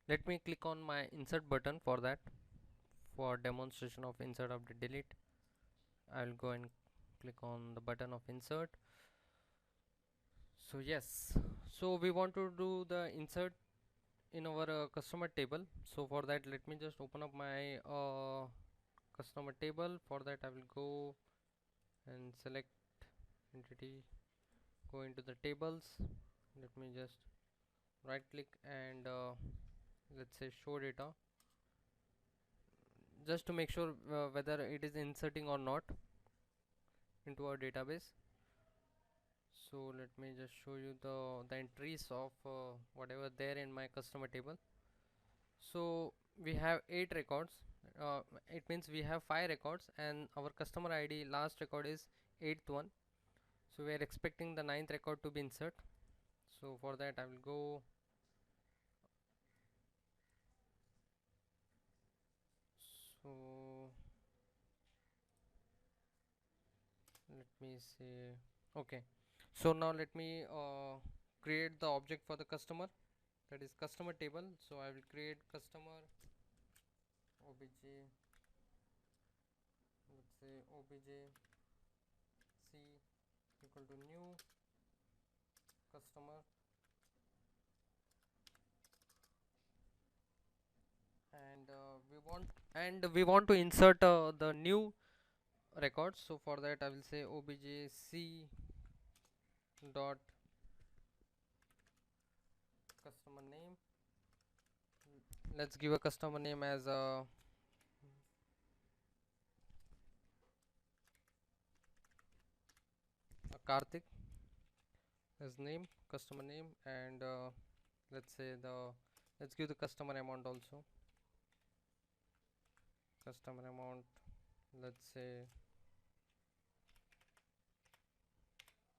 Let me click on my insert button. For that, for demonstration of insert, update, delete, I'll go and click on the button of insert. So yes, so we want to do the insert in our customer table. So for that, let me just open up my customer table. For that, I will go and select entity, go into the tables. Let me just right click and let's say show data, just to make sure whether it is inserting or not into our database. So let me just show you the entries of whatever there in my customer table. So we have 8 records. It means we have 5 records and our customer ID last record is 8th one. So we are expecting the 9th record to be insert. So for that I will go, so let me say, okay, so now let me create the object for the customer, that is customer table. So I will create customer obj, let's say obj c equal to new customer, and we want to insert the new records. So for that I will say obj c dot customer name. Let's give a customer name as Karthik as name, customer name, and let's say let's give the customer amount also. Customer amount, let's say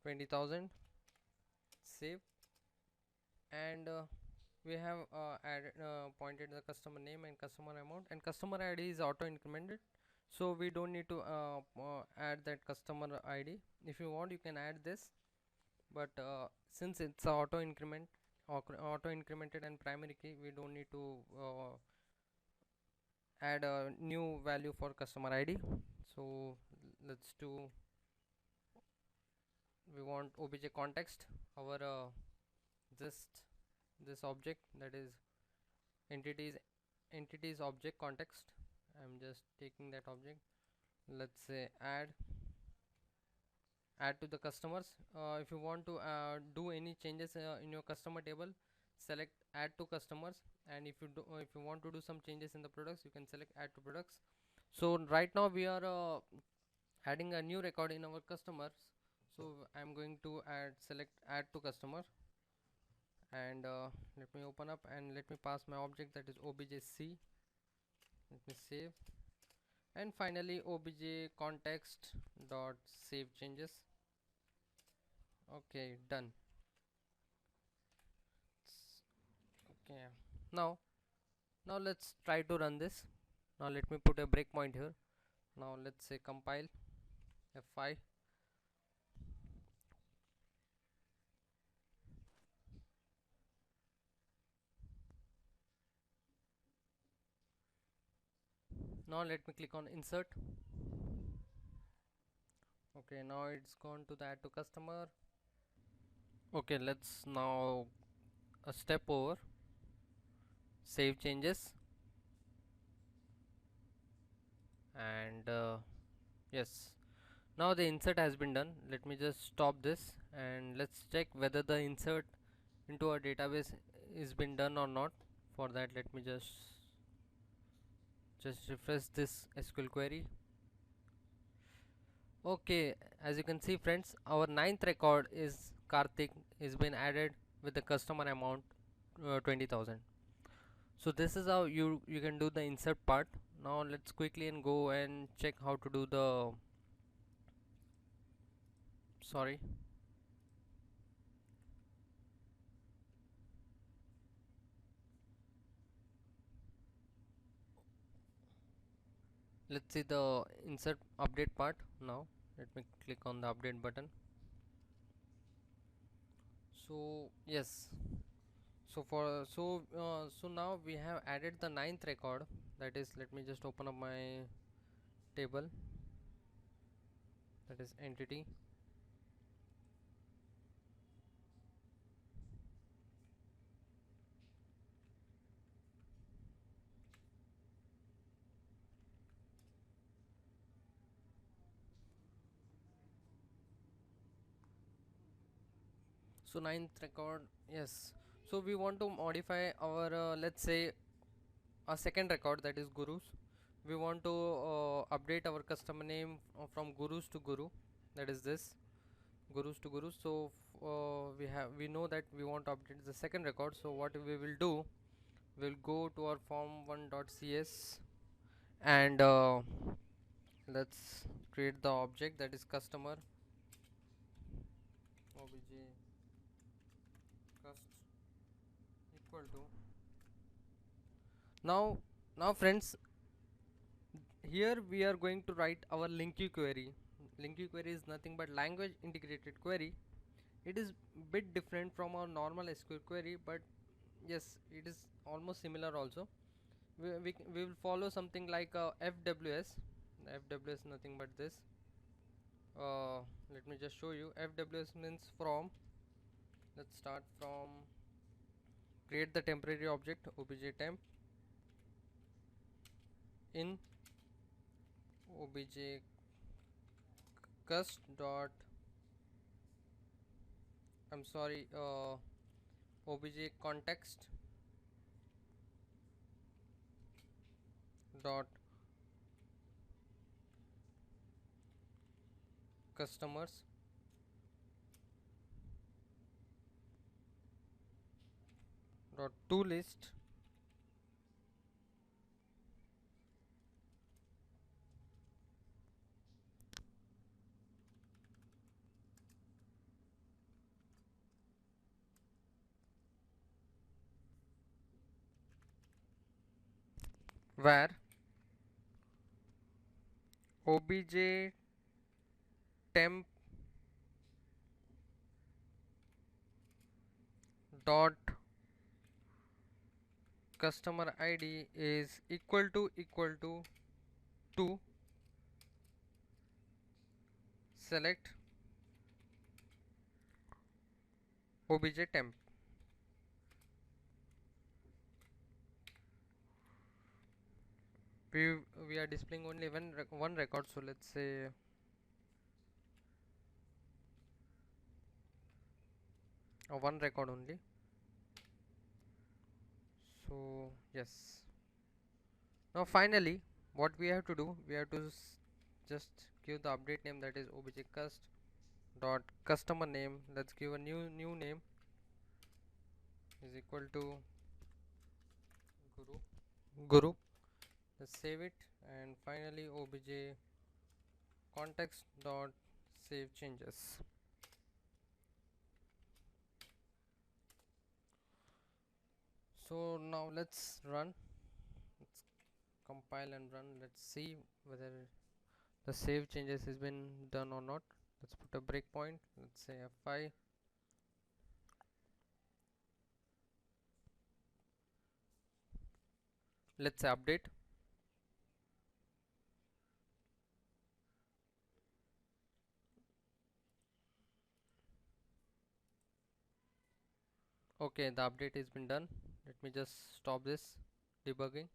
20,000. Save, and we have added pointed the customer name and customer amount, and customer ID is auto incremented, so we don't need to add that customer ID. If you want, you can add this, but since it's auto increment or auto incremented and primary key, we don't need to add a new value for customer ID. So let's do, we want obj context, our just this object, that is entities object context. I'm just taking that object. Let's say add to the customers. If you want to do any changes in your customer table, select add to customers, and if you want to do some changes in the products, you can select add to products. So right now we are adding a new record in our customers. So I'm going to select add to customer, and let me open up and let me pass my object, that is obj c. Let me save, and finally obj context dot save changes. Okay, done. Okay, now let's try to run this. Now let me put a breakpoint here. Now let's say compile F5. Now let me click on insert. Okay, now it's gone to the add to customer. Okay, let's now a step over, save changes, and yes, now the insert has been done. Let me just stop this and let's check whether the insert into our database is been done or not. For that, let me just refresh this SQL query. Okay, as you can see friends, our ninth record is Karthik, is been added with the customer amount 20,000. So this is how you can do the insert part. Now let's quickly and go and check how to do the, sorry, let's see the insert update part. Now let me click on the update button. So yes, So now we have added the ninth record, that is, let me just open up my table, that is entity. So ninth record, yes. So we want to modify our let's say a second record, that is gurus. We want to update our customer name from gurus to guru, that is this, gurus to gurus. So we know that we want to update the second record. So what we will do, we'll go to our form1.cs and let's create the object, that is customer obj cust equal to. Now friends, here we are going to write our linky query. Linky query is nothing but language integrated query. It is bit different from our normal SQL query, but yes, it is almost similar also. We will follow something like FWS. FWS nothing but this. Let me just show you. FWS means from. Let's start from create the temporary object obj temp in obj cust dot, I'm sorry, obj context dot customers dot to list where obj temp dot customer id is equal to to select obj temp. We are displaying only one record, so let's say one record only. So yes, now finally what we have to do, we have to just give the update name, that is obj cust dot customer name. Let's give a new name is equal to guru. Let's save it, and finally obj context dot save changes. So now let's run, let's compile and run. Let's see whether the save changes has been done or not. Let's put a breakpoint, let's say F5. Let's say update. Okay, the update has been done. Let me just stop this debugging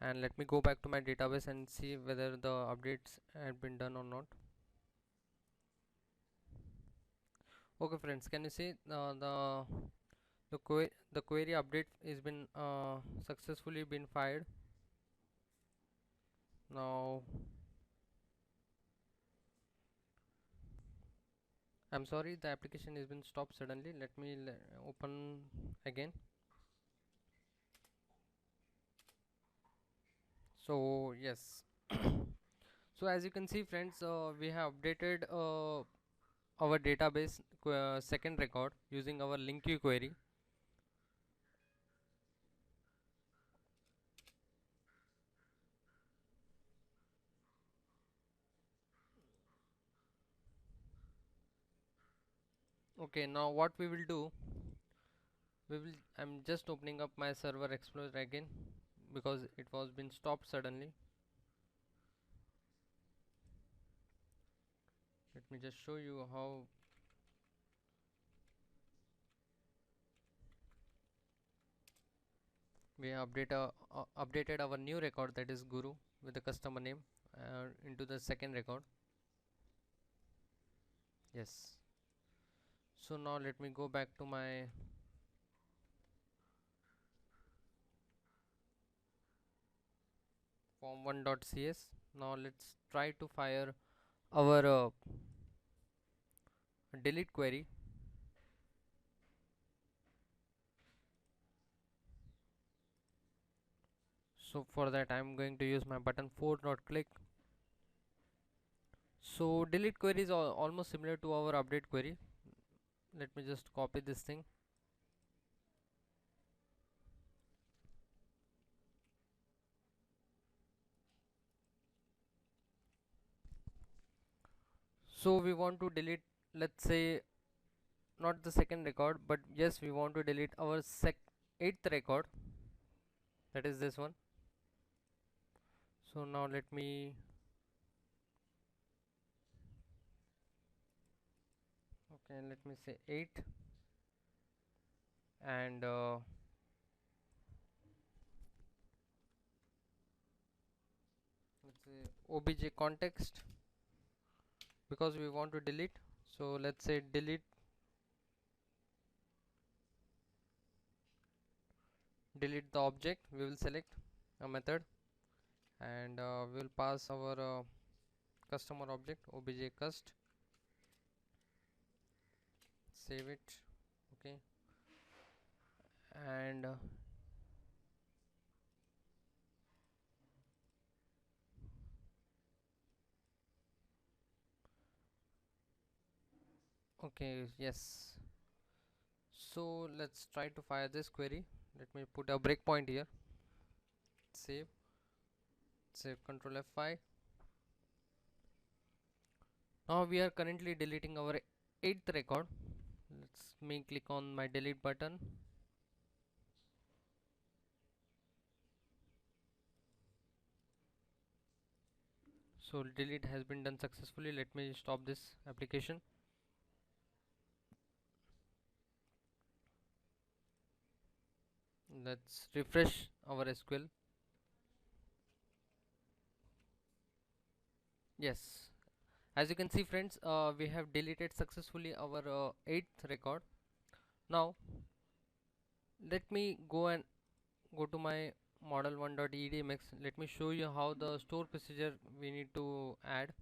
and let me go back to my database and see whether the updates have been done or not. Okay friends, can you see the query update is been successfully been fired. Now I'm sorry, the application has been stopped suddenly. Let me open again. So yes, so as you can see friends, we have updated our database second record using our linky query. Okay, now what we will do, I'm just opening up my server explorer again because it was been stopped suddenly. Let me just show you how we updated our new record, that is Guru, with the customer name into the second record. Yes. So now let me go back to my form1.cs. Now let's try to fire our delete query. So for that I'm going to use my button 4.click. So delete query is almost similar to our update query. Let me just copy this thing. So we want to delete, let's say, not the second record, but yes, we want to delete our eighth record, that is this one. So now let me say 8 and let's say obj context, because we want to delete. So let's say delete the object. We will select a method and we will pass our customer object obj cust. Save it. Okay. And okay, yes. So let's try to fire this query. Let me put a breakpoint here. Save control F5. Now we are currently deleting our eighth record. Let's me click on my delete button. So delete has been done successfully. Let me stop this application. Let's refresh our SQL. Yes, as you can see friends, we have deleted successfully our eighth record. Now let me go to my model1.edmx. Let me show you how the store procedure we need to add.